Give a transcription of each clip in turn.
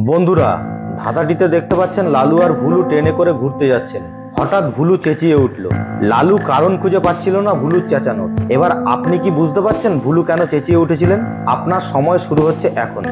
বন্ধুরা, ধাঁধাটিতে দেখতে পাচ্ছেন লালু আর ভুলু ট্রেনে করে ঘুরতে যাচ্ছেন। হঠাৎ ভুলু চেঁচিয়ে উঠল। লালু কারণ খুঁজে পাচ্ছিল না ভুলুর চেঁচানোর। এবার আপনি কি বুঝতে পারছেন ভুলু কেন চেঁচিয়ে উঠেছিলেন? আপনার সময় শুরু হচ্ছে এখন।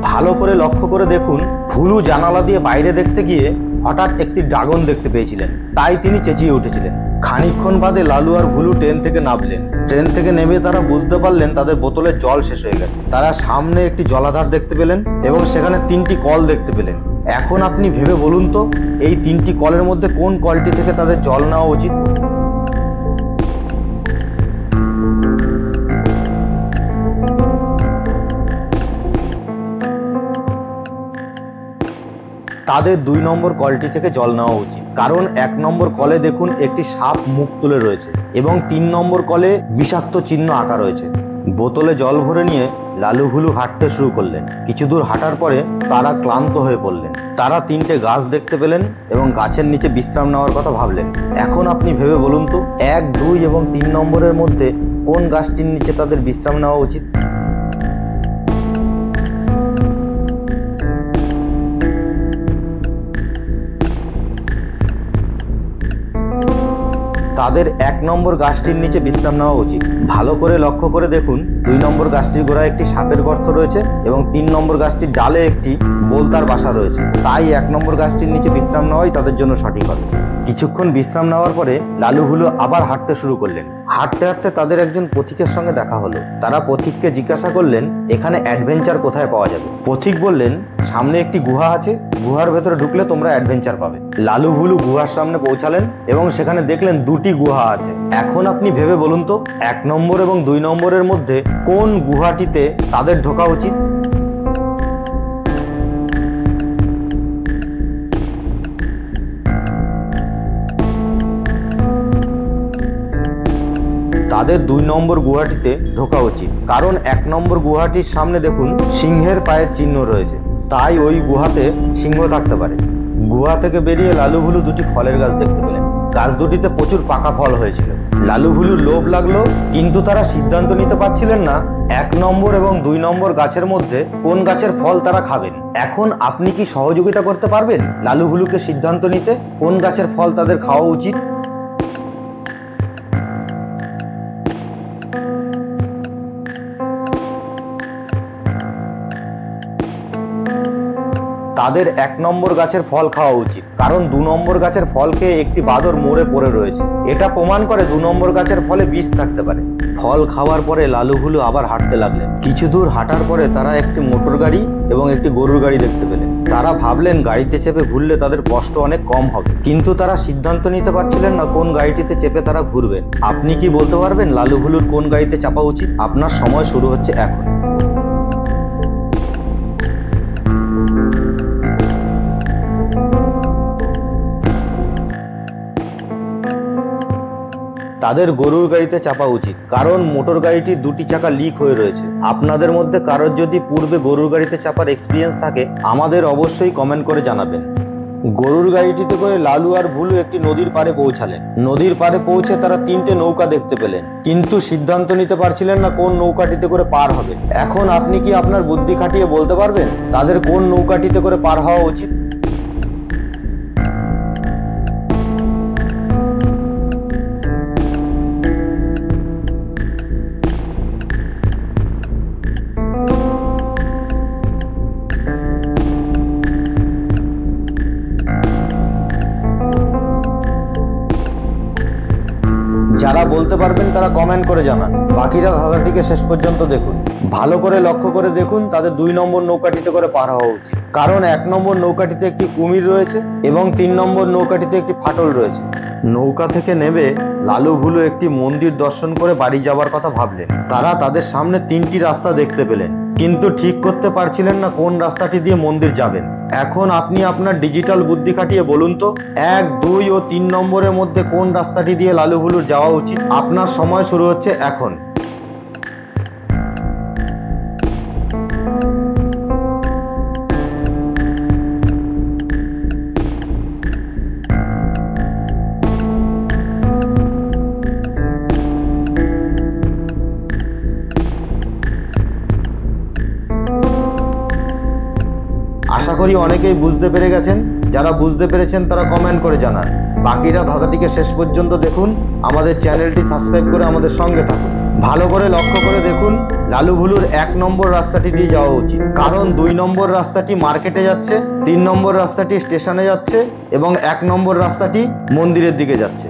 ভালো করে লক্ষ্য করে দেখুন, ভুলু জানালা দিয়ে বাইরে দেখতে গিয়ে হঠাৎ একটি ড্রাগন দেখতে পেয়েছিলেন, তাই তিনি চেঁচিয়ে উঠেছিলেন। খানিকক্ষণ বাদে লালু আর ভুলু ট্রেন থেকে নামলেন। ট্রেন থেকে নেমে তারা বুঝতে পারলেন তাদের বোতলের জল শেষ হয়ে গেছে। তারা সামনে একটি জলাধার দেখতে পেলেন এবং সেখানে 3টি কল দেখতে পেলেন। এখন আপনি ভেবে বলুন তো, এই 3টি কলের মধ্যে কোন কলটি থেকে তাদের জল নেওয়া উচিত? তাদের 2 নম্বর কলটি থেকে জল নেওয়া উচিত, কারণ 1 নম্বর কলে দেখুন একটি সাপ মুখ তুলে রয়েছে এবং 3 নম্বর কলে বিষাক্ত চিহ্ন আঁকা রয়েছে। বোতলে জল ভরে নিয়ে লালু ভুলু হাঁটতে শুরু করলেন। কিছু দূর হাঁটার পরে তারা ক্লান্ত হয়ে পড়লেন। তারা 3টে গাছ দেখতে পেলেন এবং গাছের নিচে বিশ্রাম নেওয়ার কথা ভাবলেন। এখন আপনি ভেবে বলুন তো, 1, 2 এবং 3 নম্বরের মধ্যে কোন গাছটির নিচে তাদের বিশ্রাম নেওয়া উচিত? তাদের 1 নম্বর গাছটির নিচে বিশ্রাম নেওয়া উচিত। ভালো করে লক্ষ্য করে দেখুন, 2 নম্বর গাছটির গোড়ায় একটি সাপের গর্ত রয়েছে এবং 3 নম্বর গাছটির ডালে একটি বোলতার বাসা রয়েছে। তাই 1 নম্বর গাছটির নিচে বিশ্রাম নেওয়াই তাদের জন্য সঠিক হবে। কিছুক্ষণ বিশ্রাম নেওয়ার পরে লালু ভুলু আবার হাঁটতে শুরু করলেন। হাঁটতে হাঁটতে তাদের একজন পথিকের সঙ্গে দেখা হলো। তারা পথিককে জিজ্ঞাসা করলেন এখানে অ্যাডভেঞ্চার কোথায় পাওয়া যাবে। পথিক বললেন সামনে একটি গুহা আছে, গুহার ভেতরে ঢুকলে তোমরা অ্যাডভেঞ্চার পাবে। লালু ভুলু গুহার সামনে পৌঁছালেন এবং সেখানে দেখলেন 2টি গুহা আছে। এখন আপনি ভেবে বলুন তো, 1 নম্বর এবং 2 নম্বরের মধ্যে কোন গুহাটিতে তাদের ঢোকা উচিত? তাদের 2 নম্বর গুহাটিতে ঢোকা উচিত, কারণ 1 নম্বর গুহাটির সামনে দেখুন সিংহের পায়ের চিহ্ন রয়েছে, তাই ওই গুহাতে সিংহ থাকতে পারে। গুহা থেকে বেরিয়ে লালু ভুলু 2টি ফলের গাছ দেখতে পেলেন। গাছ দুটিতে প্রচুর পাকা ফল হয়েছিল। লালু ভুলুর লোভ লাগলো, কিন্তু তারা সিদ্ধান্ত নিতে পারছিলেন না 1 নম্বর এবং 2 নম্বর গাছের মধ্যে কোন গাছের ফল তারা খাবেন। এখন আপনি কি সহযোগিতা করতে পারবেন লালু ভুলুকে সিদ্ধান্ত নিতে কোন গাছের ফল তাদের খাওয়া উচিত? তাদের 1 নম্বর গাছের ফল খাওয়া উচিত, কারণ 2 নম্বর গাছের ফল খেয়ে একটি বাঁদর মরে পড়ে রয়েছে। এটা প্রমাণ করে 2 নম্বর গাছের ফলে বিষ থাকতে পারে। ফল খাওয়ার পরে লালু ভুলু আবার হাঁটতে লাগলেন। কিছু দূর হাঁটার পরে তারা একটি মোটর গাড়ি এবং একটি গরুর গাড়ি দেখতে পেলেন। তারা ভাবলেন গাড়িতে চেপে ঘুরলে তাদের কষ্ট অনেক কম হবে, কিন্তু তারা সিদ্ধান্ত নিতে পারছিলেন না কোন গাড়িটিতে চেপে তারা ঘুরবেন। আপনি কি বলতে পারবেন লালু ভুলুর কোন গাড়িতে চাপা উচিত? আপনার সময় শুরু হচ্ছে এখন। তাদের গরুর গাড়িতে চাপা উচিত, কারণ মোটর গাড়িটির 2টি চাকা লিক হয়ে রয়েছে। আপনাদের মধ্যে কারোর যদি পূর্বে গরুর গাড়িতে চাপার এক্সপিরিয়েন্স থাকে আমাদের অবশ্যই কমেন্ট করে জানাবেন। গরুর গাড়িটিতে করে লালু আর ভুলু একটি নদীর পাড়ে পৌঁছালেন। নদীর পাড়ে পৌঁছে তারা 3টে নৌকা দেখতে পেলেন, কিন্তু সিদ্ধান্ত নিতে পারছিলেন না কোন নৌকাটিতে করে পার হবে। এখন আপনি কি আপনার বুদ্ধি খাটিয়ে বলতে পারবেন তাদের কোন নৌকাটিতে করে পার হওয়া উচিত? যারা বলতে পারবেন তারা কমেন্ট করে জানান। বাকিরা ধাঁধাটিকে শেষ পর্যন্ত দেখুন। ভালো করে লক্ষ্য করে দেখুন তাদের 2 নম্বর নৌকাটিতে করে পার হওয়া উচিত, কারণ 1 নম্বর নৌকাটিতে একটি কুমির রয়েছে এবং 3 নম্বর নৌকাটিতে একটি ফাটল রয়েছে। নৌকা থেকে নেমে লালু ভুলু একটি মন্দির দর্শন করে বাড়ি যাওয়ার কথা ভাবলেন। তারা তাদের সামনে 3টি রাস্তা দেখতে পেলেন, কিন্তু ঠিক করতে পারছিলেন না কোন রাস্তাটি দিয়ে মন্দির যাবেন। এখন আপনি আপনার ডিজিটাল বুদ্ধি খাটিয়ে বলুন তো, 1, 2 ও 3 নম্বরের মধ্যে কোন রাস্তাটি দিয়ে লালু ভুলুর যাওয়া উচিত? আপনার সময় শুরু হচ্ছে এখন। আশা করি অনেকেই বুঝতে পেরে গেছেন। যারা বুঝতে পেরেছেন তারা কমেন্ট করে জানান। বাকিরা ধাঁধাটিকে শেষ পর্যন্ত দেখুন। আমাদের চ্যানেলটি সাবস্ক্রাইব করে আমাদের সঙ্গে থাকুন। ভালো করে লক্ষ্য করে দেখুন, লালু ভুলুর 1 নম্বর রাস্তাটি দিয়ে যাওয়া উচিত, কারণ 2 নম্বর রাস্তাটি মার্কেটে যাচ্ছে, 3 নম্বর রাস্তাটি স্টেশনে যাচ্ছে এবং 1 নম্বর রাস্তাটি মন্দিরের দিকে যাচ্ছে।